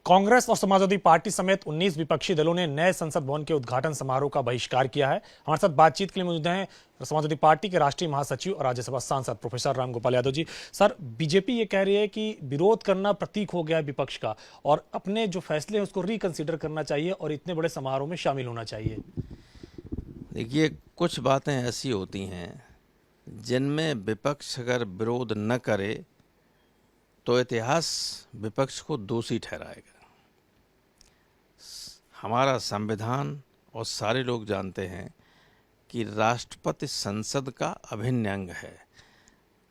कांग्रेस और समाजवादी पार्टी समेत 19 विपक्षी दलों ने नए संसद भवन के उद्घाटन समारोह का बहिष्कार किया है। हमारे साथ बातचीत के लिए मौजूद हैं समाजवादी पार्टी के राष्ट्रीय महासचिव और राज्यसभा सांसद professor Ramgopal Yadav ji. Sir, BJP ये कह रही है कि विरोध करना प्रतीक हो गया है विपक्ष का और अपने जो फैसले हैं उसको रिकंसीडर करना चाहिए और इतने बड़े समारोह में शामिल होना चाहिए। देखिए, कुछ बातें ऐसी होती हैं जिनमें विपक्ष अगर विरोध न करे तो इतिहास विपक्ष को दोषी ठहराएगा। हमारा संविधान और सारे लोग जानते हैं कि राष्ट्रपति संसद का अभिन्न अंग है।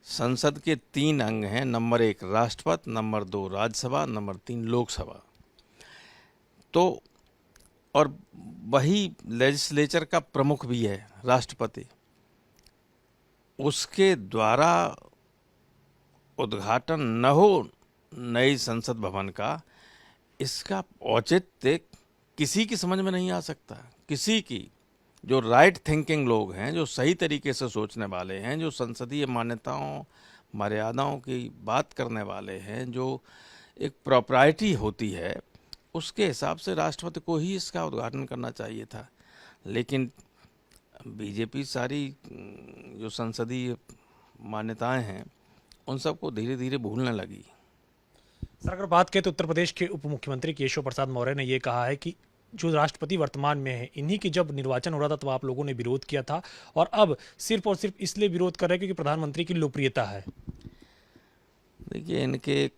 संसद के 3 अंग हैं, नंबर 1 राष्ट्रपति, नंबर 2 राज्यसभा, नंबर 3 लोकसभा। तो और वही लेजिस्लेचर का प्रमुख भी है राष्ट्रपति। उसके द्वारा उद्घाटन न हो नई संसद भवन का, इसका औचित्य किसी की समझ में नहीं आ सकता। किसी की, जो राइट थिंकिंग लोग हैं, जो सही तरीके से सोचने वाले हैं, जो संसदीय मान्यताओं मर्यादाओं की बात करने वाले हैं, जो एक प्रॉपर्टी होती है, उसके हिसाब से राष्ट्रपति को ही इसका उद्घाटन करना चाहिए था। लेकिन बीजेपी सारी जो संसदीय मान्यताएं हैं उन सबको धीरे धीरे भूलने लगी। सर, अगर बात करें तो उत्तर प्रदेश के उप मुख्यमंत्री केशव प्रसाद मौर्य ने यह कहा है कि जो राष्ट्रपति वर्तमान में है, इन्हीं की जब निर्वाचन हो रहा था तो आप लोगों ने विरोध किया था और अब सिर्फ और सिर्फ इसलिए विरोध कर रहे हैं क्योंकि प्रधानमंत्री की लोकप्रियता है। देखिए, इनके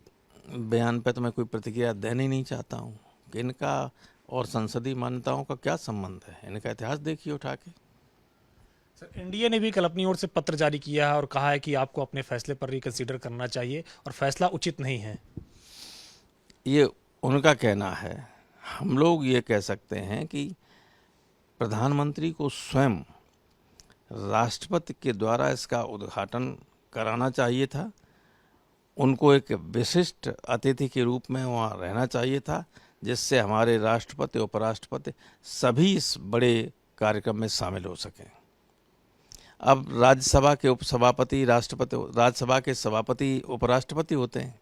बयान पे तो मैं कोई प्रतिक्रिया देना ही नहीं चाहता हूँ कि इनका और संसदीय मान्यताओं का क्या संबंध है। इनका इतिहास देखिए उठा के। सर, एनडीए ने भी कल अपनी ओर से पत्र जारी किया है और कहा है कि आपको अपने फैसले पर रिकंसीडर करना चाहिए और फैसला उचित नहीं है। ये उनका कहना है। हम लोग ये कह सकते हैं कि प्रधानमंत्री को स्वयं राष्ट्रपति के द्वारा इसका उद्घाटन कराना चाहिए था। उनको एक विशिष्ट अतिथि के रूप में वहाँ रहना चाहिए था, जिससे हमारे राष्ट्रपति, उपराष्ट्रपति सभी इस बड़े कार्यक्रम में शामिल हो सकें। अब राज्यसभा के उपसभापति राष्ट्रपति, राज्यसभा के सभापति उपराष्ट्रपति होते हैं।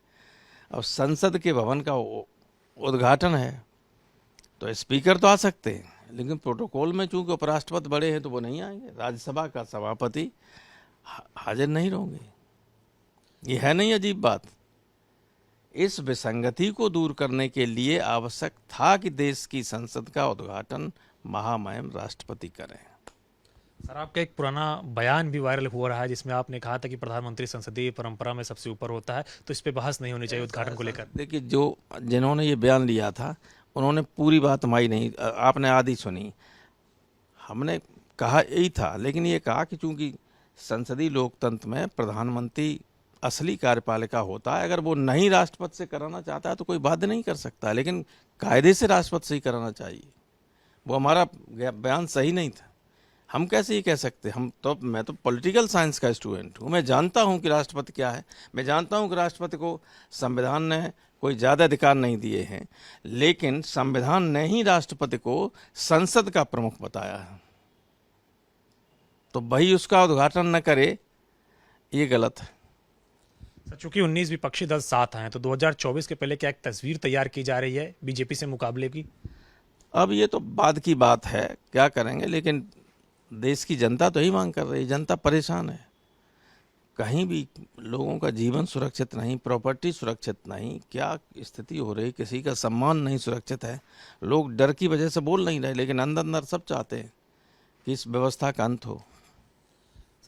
अब संसद के भवन का उद्घाटन है तो स्पीकर तो आ सकते हैं, लेकिन प्रोटोकॉल में चूंकि उपराष्ट्रपति बड़े हैं तो वो नहीं आएंगे। राज्यसभा का सभापति हाजिर नहीं रहेंगे। ये है नहीं अजीब बात? इस विसंगति को दूर करने के लिए आवश्यक था कि देश की संसद का उद्घाटन महामहिम राष्ट्रपति करें। सर, आपका एक पुराना बयान भी वायरल हो रहा है जिसमें आपने कहा था कि प्रधानमंत्री संसदीय परंपरा में सबसे ऊपर होता है, तो इस पे बहस नहीं होनी चाहिए उद्घाटन को लेकर। देखिए, जिन्होंने ये बयान लिया था उन्होंने पूरी बात हमारी नहीं, आपने आधी सुनी। हमने कहा यही था, लेकिन ये कहा कि चूंकि संसदीय लोकतंत्र में प्रधानमंत्री असली कार्यपालिका होता है, अगर वो नहीं राष्ट्रपति से कराना चाहता है तो कोई बाध्य नहीं कर सकता, लेकिन कायदे से राष्ट्रपति से ही कराना चाहिए। वो हमारा बयान सही नहीं था। हम कैसे ये कह सकते? मैं तो पॉलिटिकल साइंस का स्टूडेंट हूँ। मैं जानता हूँ कि राष्ट्रपति क्या है। मैं जानता हूँ कि राष्ट्रपति को संविधान ने कोई ज़्यादा अधिकार नहीं दिए हैं, लेकिन संविधान ने ही राष्ट्रपति को संसद का प्रमुख बताया है। तो वही उसका उद्घाटन न करे, ये गलत है। चूंकि 19 विपक्षी दल साथ हैं तो 2024 के पहले क्या एक तस्वीर तैयार की जा रही है बीजेपी से मुकाबले की? अब ये तो बाद की बात है, क्या करेंगे, लेकिन देश की जनता तो ही मांग कर रही है। जनता परेशान है। कहीं भी लोगों का जीवन सुरक्षित नहीं, प्रॉपर्टी सुरक्षित नहीं, क्या स्थिति हो रही, किसी का सम्मान नहीं सुरक्षित है। लोग डर की वजह से बोल नहीं रहे, लेकिन अंदर अंदर सब चाहते हैं कि इस व्यवस्था का अंत हो।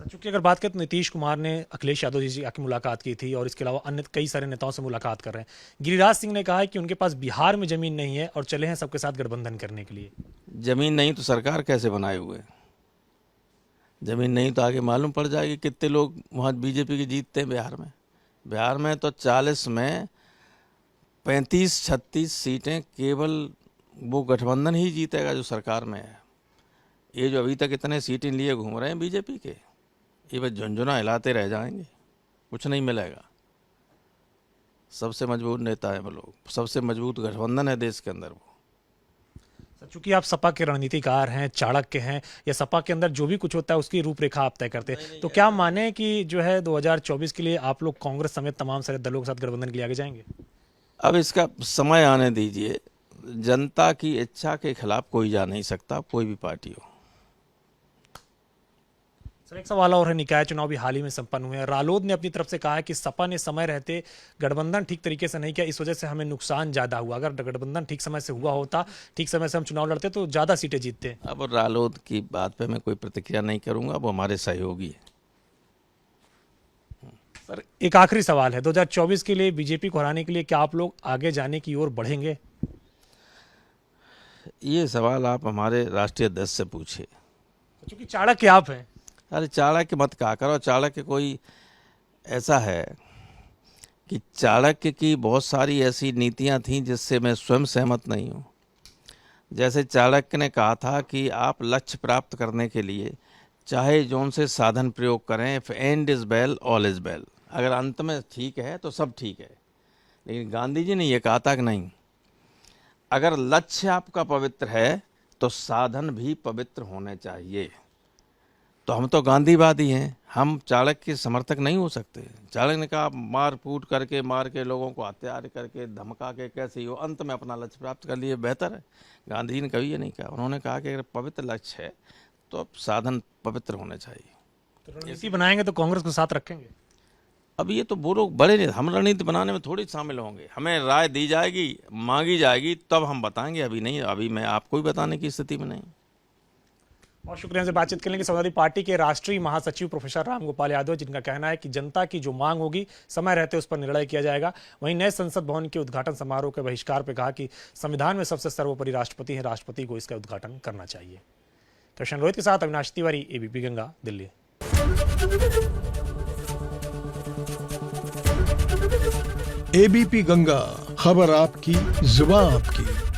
सर, चूंकि अगर बात करें तो नीतीश कुमार ने अखिलेश यादव जी से आके मुलाकात की थी और इसके अलावा अन्य कई सारे नेताओं से मुलाकात कर रहे हैं। गिरिराज सिंह ने कहा है कि उनके पास बिहार में जमीन नहीं है और चले हैं सबके साथ गठबंधन करने के लिए। जमीन नहीं तो सरकार कैसे बनाए हुए? जमीन नहीं तो आगे मालूम पड़ जाएगी कितने लोग वहाँ बीजेपी के जीतते हैं। बिहार में तो 40 में 35-36 सीटें केवल वो गठबंधन ही जीतेगा जो सरकार में है। ये जो अभी तक इतने सीटें लिए घूम रहे हैं बीजेपी के, ये बस झुंझुना हिलाते रह जाएंगे, कुछ नहीं मिलेगा। सबसे मजबूत नेता है वो लोग, सबसे मजबूत गठबंधन है देश के अंदर वो। चूंकि आप सपा के रणनीतिकार हैं, चाणक्य हैं, या सपा के अंदर जो भी कुछ होता है उसकी रूपरेखा आप तय करते हैं, तो क्या माने कि जो है 2024 के लिए आप लोग कांग्रेस समेत तमाम सारे दलों के साथ गठबंधन के लिए आगे जाएंगे? अब इसका समय आने दीजिए। जनता की इच्छा के खिलाफ कोई जा नहीं सकता, कोई भी पार्टी हो। सर एक सवाल और है, निकाय चुनाव भी हाल ही में संपन्न हुए हैं। रालोद ने अपनी तरफ से कहा है कि सपा ने समय रहते गठबंधन ठीक तरीके से नहीं किया, इस वजह से हमें नुकसान ज्यादा हुआ। अगर गठबंधन ठीक समय से हुआ होता, ठीक समय से हम चुनाव लड़ते तो ज्यादा सीटें जीतते। अब रालोद की बात पे मैं कोई प्रतिक्रिया नहीं करूंगा, वो हमारे सहयोगी है। सर एक आखिरी सवाल है, 2024 के लिए बीजेपी को हराने के लिए क्या आप लोग आगे जाने की ओर बढ़ेंगे? ये सवाल आप हमारे राष्ट्रीय अध्यक्ष से पूछिए। क्योंकि चाणक्य आप हैं। अरे चाणक्य मत कहा करो, चाणक्य कोई ऐसा है कि चाणक्य की बहुत सारी ऐसी नीतियां थीं जिससे मैं स्वयं सहमत नहीं हूं। जैसे चाणक्य ने कहा था कि आप लक्ष्य प्राप्त करने के लिए चाहे जोन से साधन प्रयोग करें, if and is well all is well, अगर अंत में ठीक है तो सब ठीक है। लेकिन गांधी जी ने यह कहा था कि नहीं, अगर लक्ष्य आपका पवित्र है तो साधन भी पवित्र होने चाहिए। तो हम तो गांधीवादी हैं, हम चाणक्य के समर्थक नहीं हो सकते। चाणक्य ने कहा मार कूट करके, मार के लोगों को हत्या करके, धमका के कैसे ही हो, अंत में अपना लक्ष्य प्राप्त कर लिए बेहतर है। गांधी जी ने कभी ये नहीं कहा। उन्होंने कहा कि अगर पवित्र लक्ष्य है तो अब साधन पवित्र होने चाहिए। तो रणनीति बनाएंगे तो कांग्रेस को साथ रखेंगे? अब ये तो वो लोग बड़े नहीं, हम रणनीति बनाने में थोड़ी शामिल होंगे। हमें राय दी जाएगी, मांगी जाएगी, तब हम बताएंगे, अभी नहीं। अभी मैं आपको भी बताने की स्थिति में नहीं। बहुत शुक्रिया से बातचीत करने के। समाजवादी पार्टी के राष्ट्रीय महासचिव प्रोफेसर रामगोपाल यादव, जिनका कहना है कि जनता की जो मांग होगी समय रहते उस पर निर्णय किया जाएगा। वहीं नए संसद भवन के उद्घाटन समारोह के बहिष्कार पर कहा कि संविधान में सबसे सर्वोपरि राष्ट्रपति है, राष्ट्रपति को इसका उद्घाटन करना चाहिए। कृष्ण रोहित के साथ अविनाश तिवारी, एबीपी गंगा, दिल्ली। एबीपी गंगा, खबर आपकी, जुबान आपकी।